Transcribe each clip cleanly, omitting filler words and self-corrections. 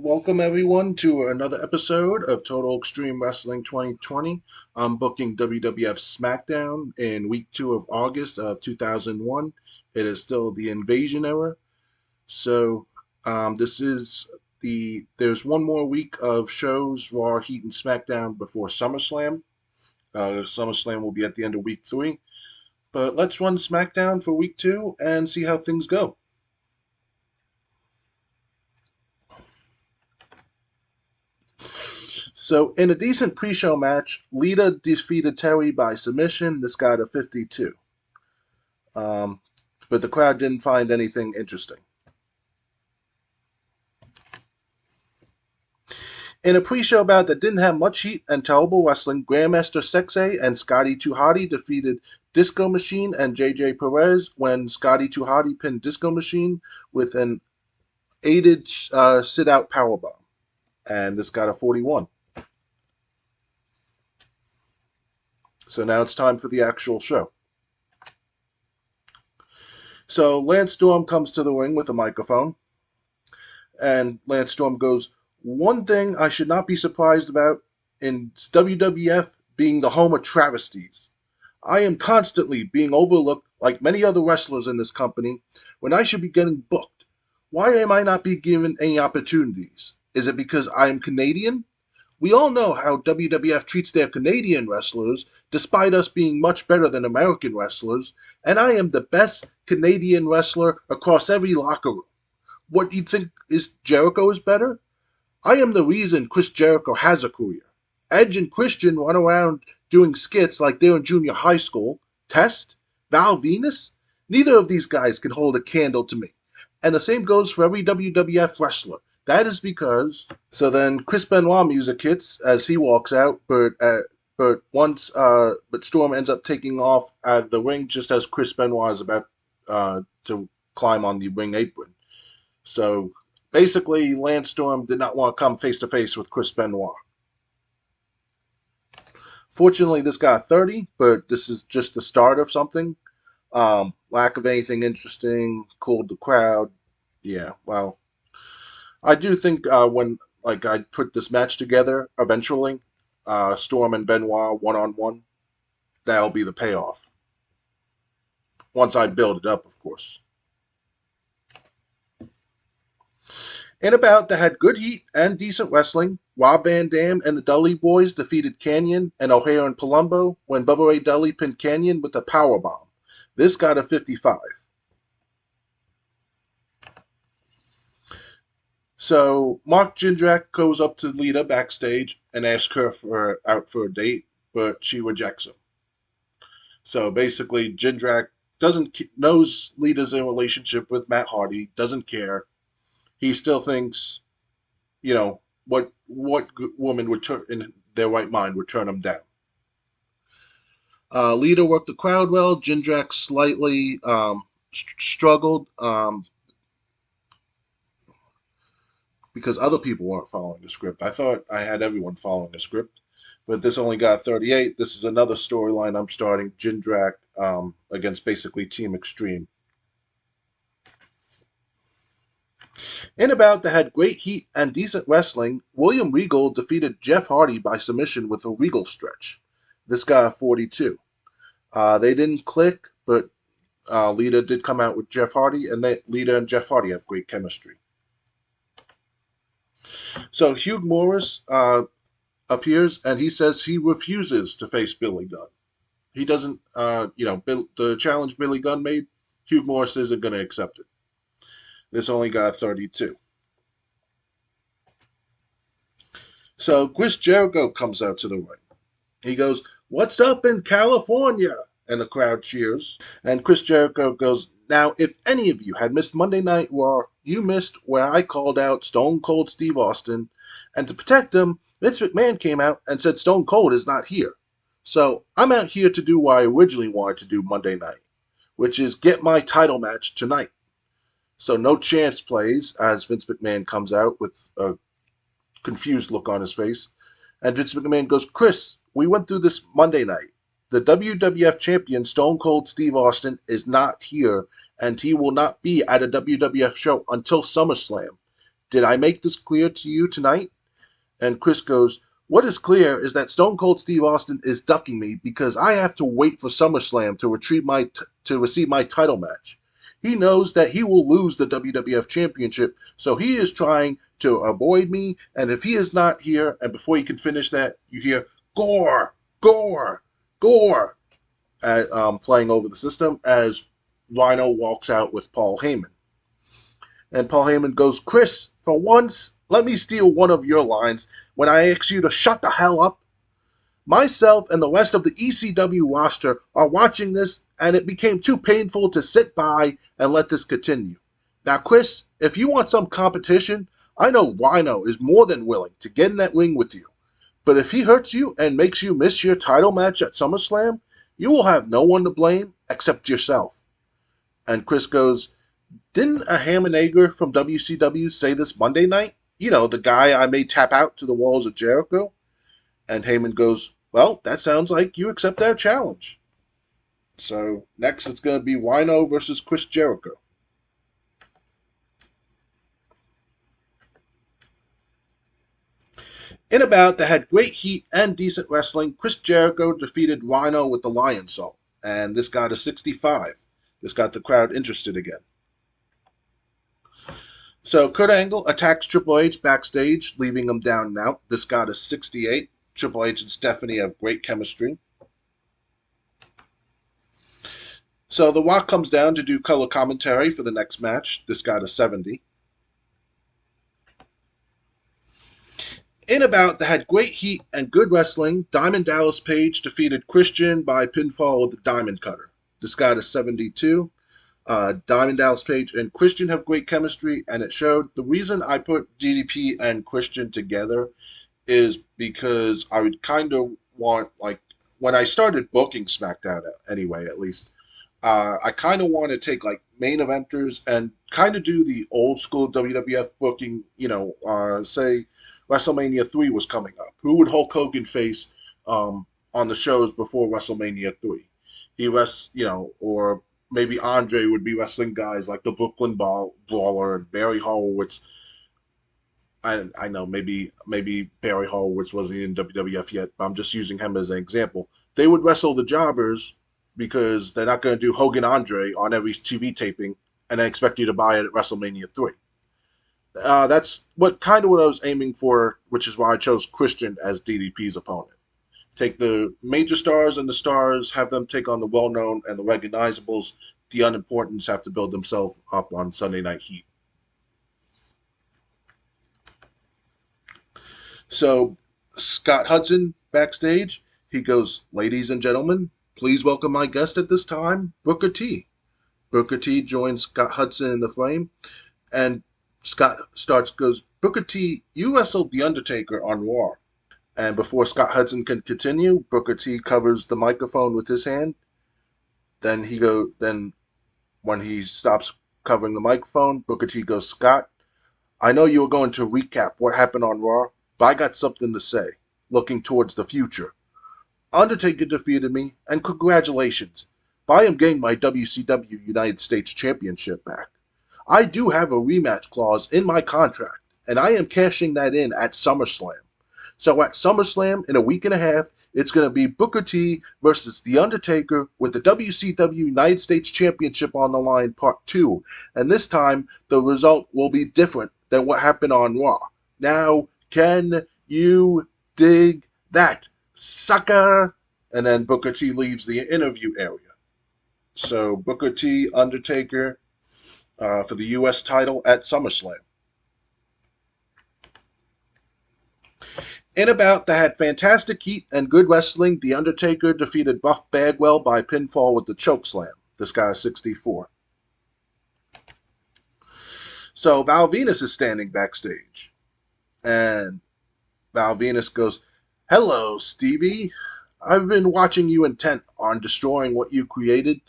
Welcome everyone to another episode of Total Extreme Wrestling 2020. I'm booking WWF Smackdown in week 2 of August of 2001. It is still the Invasion era. So this is there's one more week of shows, Raw, Heat, and SmackDown before SummerSlam. SummerSlam will be at the end of week 3. But let's run SmackDown for week 2 and see how things go. So, in a decent pre-show match, Lita defeated Terry by submission. This got a 52. Um, but the crowd didn't find anything interesting. In a pre-show bout that didn't have much heat and terrible wrestling, Grandmaster Sexay and Scotty 2 Hotty defeated Disco Machine and JJ Perez when Scotty 2 Hotty pinned Disco Machine with an aided sit-out powerbomb. And this got a 41. So now it's time for the actual show. So Lance Storm comes to the ring with a microphone, and Lance Storm goes, "One thing I should not be surprised about in WWF being the home of travesties. I am constantly being overlooked like many other wrestlers in this company when I should be getting booked. Why am I not being given any opportunities? Is it because I am Canadian? We all know how WWF treats their Canadian wrestlers, despite us being much better than American wrestlers, and I am the best Canadian wrestler across every locker room. What do you think is Jericho is better? I am the reason Chris Jericho has a career. Edge and Christian run around doing skits like they're in junior high school. Test? Val Venus? Neither of these guys can hold a candle to me. And the same goes for every WWF wrestler. That is because..." So then Chris Benoit music hits as he walks out, but Storm ends up taking off out of the ring just as Chris Benoit is about to climb on the ring apron. So basically, Lance Storm did not want to come face to face with Chris Benoit. Fortunately, this got 30, but this is just the start of something. Lack of anything interesting, cooled the crowd. Yeah, well, I do think when I put this match together eventually, Storm and Benoit one-on-one, that'll be the payoff. Once I build it up, of course. In a bout that had good heat and decent wrestling, Rob Van Dam and the Dudley Boys defeated Kanyon and O'Hare and Palumbo when Bubba Ray Dudley pinned Kanyon with a powerbomb. This got a 55. So Mark Jindrak goes up to Lita backstage and asks her out for a date, but she rejects him. So basically, Jindrak knows Lita's in a relationship with Matt Hardy, doesn't care. He still thinks, what woman would in their right mind would turn him down. Lita worked the crowd well. Jindrak slightly struggled. Because other people weren't following the script. I thought I had everyone following the script, but this only got 38. This is another storyline I'm starting, Jindrak against basically Team Extreme. In a bout that had great heat and decent wrestling, William Regal defeated Jeff Hardy by submission with a Regal stretch. This got a 42. They didn't click, but Lita did come out with Jeff Hardy, and Lita and Jeff Hardy have great chemistry. So Hugh Morris appears, and he says he refuses to face Billy Gunn. He doesn't, the challenge Billy Gunn made, Hugh Morris isn't going to accept it. This only got 32. So Chris Jericho comes out to the ring. He goes, "What's up in California?" And the crowd cheers. And Chris Jericho goes, "Now, if any of you had missed Monday Night Raw, you missed where I called out Stone Cold Steve Austin. And to protect him, Vince McMahon came out and said Stone Cold is not here. So I'm out here to do what I originally wanted to do Monday night, which is get my title match tonight." So no chance plays as Vince McMahon comes out with a confused look on his face. And Vince McMahon goes, "Chris, we went through this Monday night. The WWF champion Stone Cold Steve Austin is not here, and he will not be at a WWF show until SummerSlam. Did I make this clear to you tonight? And Chris goes, what is clear is that Stone Cold Steve Austin is ducking me because I have to wait for SummerSlam to receive my title match. He knows that he will lose the WWF Championship, so he is trying to avoid me. And if he is not here, and before you can finish that, you hear "Gore, Gore, Gore" playing over the system as Rhino walks out with Paul Heyman. And Paul Heyman goes, Chris, for once, let me steal one of your lines when I ask you to shut the hell up. Myself and the rest of the ECW roster are watching this, and it became too painful to sit by and let this continue. Now, Chris, if you want some competition, I know Rhino is more than willing to get in that ring with you. But if he hurts you and makes you miss your title match at SummerSlam, you will have no one to blame except yourself. And Chris goes, didn't a Hammenager from WCW say this Monday night? You know, the guy I made tap out to the walls of Jericho? And Heyman goes, well, that sounds like you accept our challenge. So next it's going to be Rhino versus Chris Jericho. In a bout that had great heat and decent wrestling, Chris Jericho defeated Rhino with the Lion Salt, and this got a 65. This got the crowd interested again. So Kurt Angle attacks Triple H backstage, leaving him down and out. This got a 68. Triple H and Stephanie have great chemistry. So The Rock comes down to do color commentary for the next match. This got a 70. In a bout that had great heat and good wrestling, Diamond Dallas Page defeated Christian by pinfall with the Diamond Cutter. This got a 72. Diamond Dallas Page and Christian have great chemistry, and it showed. The reason I put DDP and Christian together is because I would kind of want, like, when I started booking SmackDown, anyway, at least, I kind of want to take, like, main eventers and kind of do the old school WWF booking, say WrestleMania 3 was coming up. Who would Hulk Hogan face on the shows before WrestleMania 3? Or maybe Andre would be wrestling guys like the Brooklyn Brawler and Barry Horowitz. I know maybe Barry Horowitz wasn't in WWF yet, but I'm just using him as an example. They would wrestle the jobbers because they're not going to do Hogan Andre on every TV taping and then expect you to buy it at WrestleMania 3. That's what I was aiming for, which is why I chose Christian as DDP's opponent. Take the major stars and the stars, have them take on the well-known and the recognizables. The unimportants have to build themselves up on Sunday Night Heat. So Scott Hudson backstage, he goes, ladies and gentlemen, please welcome my guest at this time, Booker T. Booker T joins Scott Hudson in the frame, and Scott goes, Booker T, you wrestled The Undertaker on Raw. And before Scott Hudson can continue, Booker T covers the microphone with his hand. Then when he stops covering the microphone, Booker T goes, Scott, I know you were going to recap what happened on Raw, but I got something to say, looking towards the future. Undertaker defeated me, and congratulations, but I am getting my WCW United States Championship back. I do have a rematch clause in my contract, and I am cashing that in at SummerSlam. So at SummerSlam, in a week and a half, it's going to be Booker T versus The Undertaker with the WCW United States Championship on the line, Part 2. And this time, the result will be different than what happened on Raw. Now, can you dig that, sucker? And then Booker T leaves the interview area. So Booker T, Undertaker, for the U.S. title at SummerSlam. In a bout that had fantastic heat and good wrestling, The Undertaker defeated Buff Bagwell by pinfall with the chokeslam. This guy is 64. So Val Venus is standing backstage. And Val Venus goes, hello, Stevie. I've been watching you intent on destroying what you created.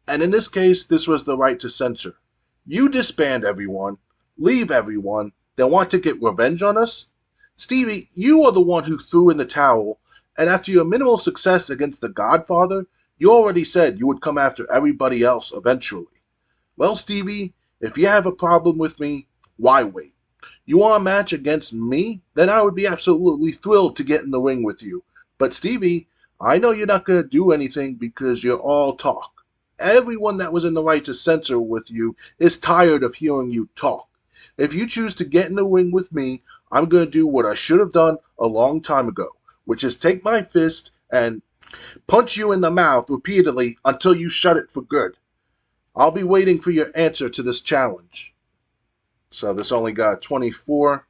And in this case, this was the right to censor. You disband everyone, leave everyone, then want to get revenge on us? Stevie, you are the one who threw in the towel, and after your minimal success against the Godfather, you already said you would come after everybody else eventually. Well, Stevie, if you have a problem with me, why wait? You want a match against me? Then I would be absolutely thrilled to get in the ring with you. But Stevie, I know you're not going to do anything because you're all talk. Everyone that was in the right to censor with you is tired of hearing you talk. If you choose to get in the ring with me, I'm going to do what I should have done a long time ago, which is take my fist and punch you in the mouth repeatedly until you shut it for good. I'll be waiting for your answer to this challenge. So this only got 24.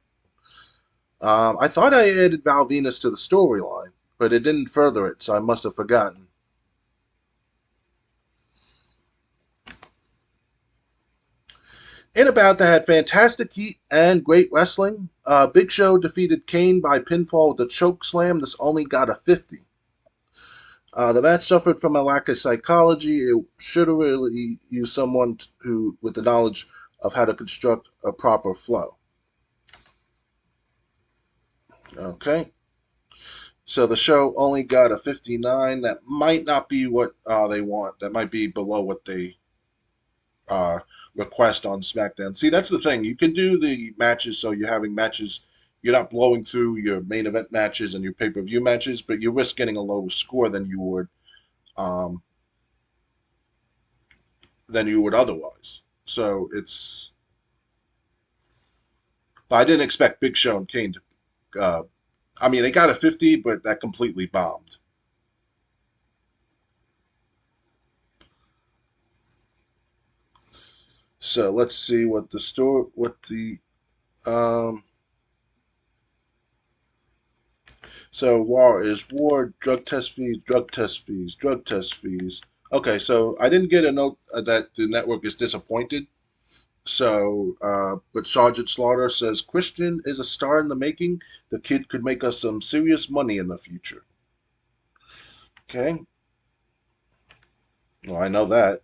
I thought I added Val Venus to the storyline, but it didn't further it, so I must have forgotten. In a bout that had fantastic heat and great wrestling, Big Show defeated Kane by pinfall with a choke slam. This only got a 50. The match suffered from a lack of psychology. It should have really used someone who, with the knowledge of how to construct a proper flow. Okay. So the show only got a 59. That might not be what they want. That might be below what they uh, request on SmackDown. See, that's the thing. You can do the matches so you're having matches. You're not blowing through your main event matches and your pay per view matches, but you risk getting a lower score um, than you would otherwise. So it's. I didn't expect Big Show and Kane to. I mean, they got a 50, but that completely bombed. So let's see what the store, what the um. So war is war, drug test fees, drug test fees, drug test fees. Okay, so I didn't get a note that the network is disappointed. So, but Sergeant Slaughter says Christian is a star in the making. The kid could make us some serious money in the future. Okay, well, I know that.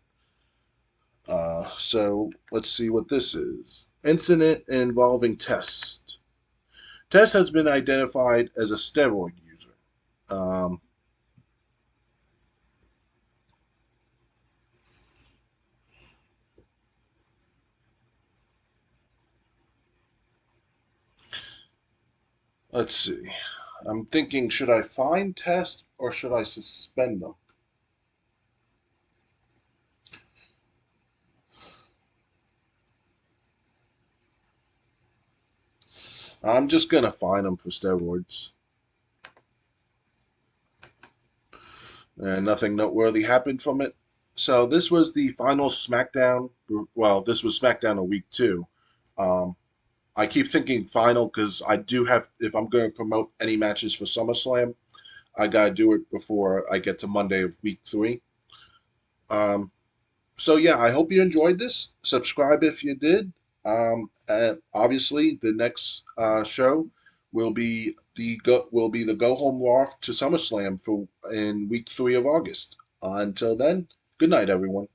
So let's see what this is. Incident involving Test. Test has been identified as a steroid user. Um, let's see. I'm thinking, should I fine Test or should I suspend them? I'm just gonna fine them for steroids. And nothing noteworthy happened from it. So this was the final SmackDown. Well, this was SmackDown a week two. Um, I keep thinking final because I do have. If I'm going to promote any matches for SummerSlam, I gotta do it before I get to Monday of week three. Um, so yeah, I hope you enjoyed this. Subscribe if you did. And obviously, the next show will be the Go Home Raw to SummerSlam for in week three of August. Until then, good night, everyone.